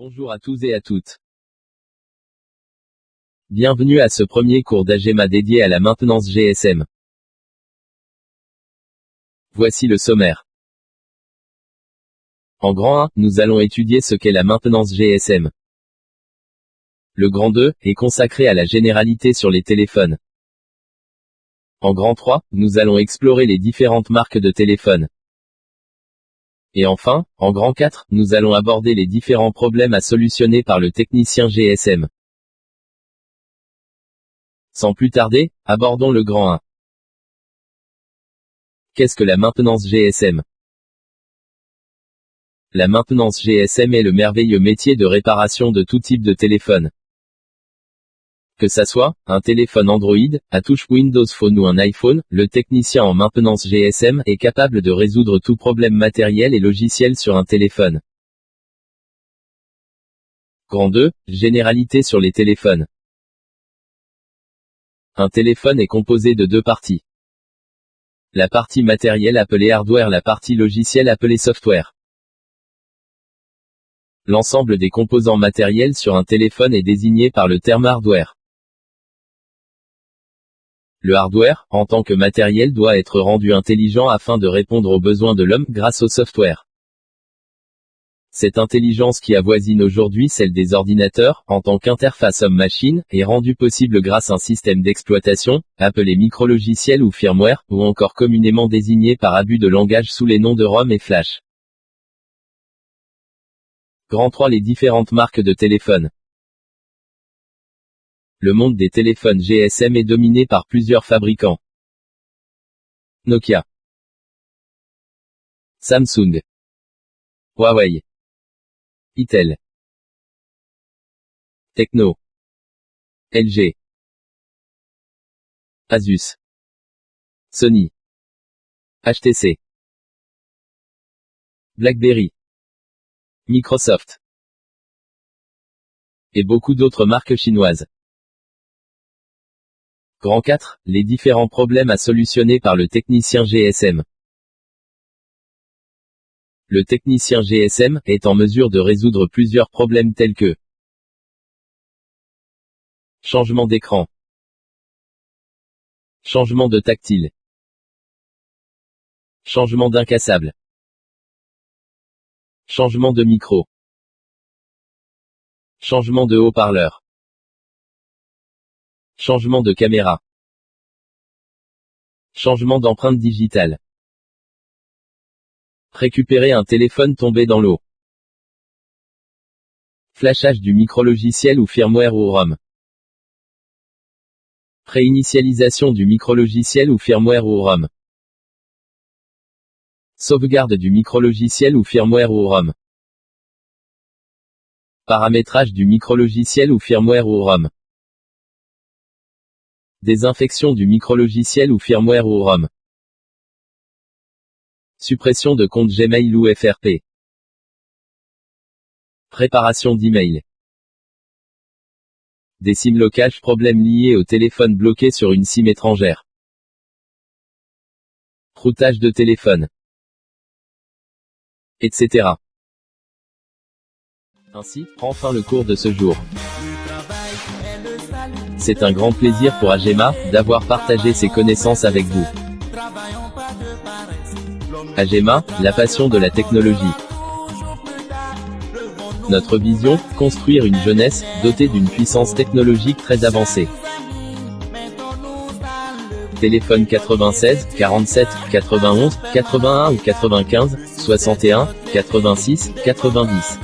Bonjour à tous et à toutes. Bienvenue à ce premier cours d'Agema dédié à la maintenance GSM. Voici le sommaire. En grand 1, nous allons étudier ce qu'est la maintenance GSM. Le grand 2 est consacré à la généralité sur les téléphones. En grand 3, nous allons explorer les différentes marques de téléphones. Et enfin, en grand 4, nous allons aborder les différents problèmes à solutionner par le technicien GSM. Sans plus tarder, abordons le grand 1. Qu'est-ce que la maintenance GSM? La maintenance GSM est le merveilleux métier de réparation de tout type de téléphone. Que ça soit un téléphone Android, à touche Windows Phone ou un iPhone, le technicien en maintenance GSM est capable de résoudre tout problème matériel et logiciel sur un téléphone. Grand 2, généralité sur les téléphones. Un téléphone est composé de deux parties. La partie matérielle appelée hardware, la partie logicielle appelée software. L'ensemble des composants matériels sur un téléphone est désigné par le terme hardware. Le hardware, en tant que matériel, doit être rendu intelligent afin de répondre aux besoins de l'homme grâce au software. Cette intelligence qui avoisine aujourd'hui celle des ordinateurs, en tant qu'interface homme-machine, est rendue possible grâce à un système d'exploitation, appelé micrologiciel ou firmware, ou encore communément désigné par abus de langage sous les noms de ROM et Flash. Grand 3, les différentes marques de téléphones. Le monde des téléphones GSM est dominé par plusieurs fabricants. Nokia, Samsung, Huawei, Itel, Tecno, LG, Asus, Sony, HTC, BlackBerry, Microsoft, et beaucoup d'autres marques chinoises. Grand 4, les différents problèmes à solutionner par le technicien GSM. Le technicien GSM est en mesure de résoudre plusieurs problèmes tels que changement d'écran, changement de tactile, changement d'incassable, changement de micro, changement de haut-parleur, changement de caméra, changement d'empreinte digitale, récupérer un téléphone tombé dans l'eau, flashage du micrologiciel ou firmware ou ROM, réinitialisation du micrologiciel ou firmware ou ROM, sauvegarde du micrologiciel ou firmware ou ROM, paramétrage du micrologiciel ou firmware ou ROM, désinfection du micrologiciel ou firmware ou ROM, suppression de compte Gmail ou FRP, préparation d'email, des SIM locages, problèmes liés au téléphone bloqué sur une SIM étrangère, routage de téléphone, etc. Ainsi, prend fin le cours de ce jour. C'est un grand plaisir pour Agema d'avoir partagé ses connaissances avec vous. Agema, la passion de la technologie. Notre vision, construire une jeunesse dotée d'une puissance technologique très avancée. Téléphone 96, 47, 91, 81 ou 95, 61, 86, 90.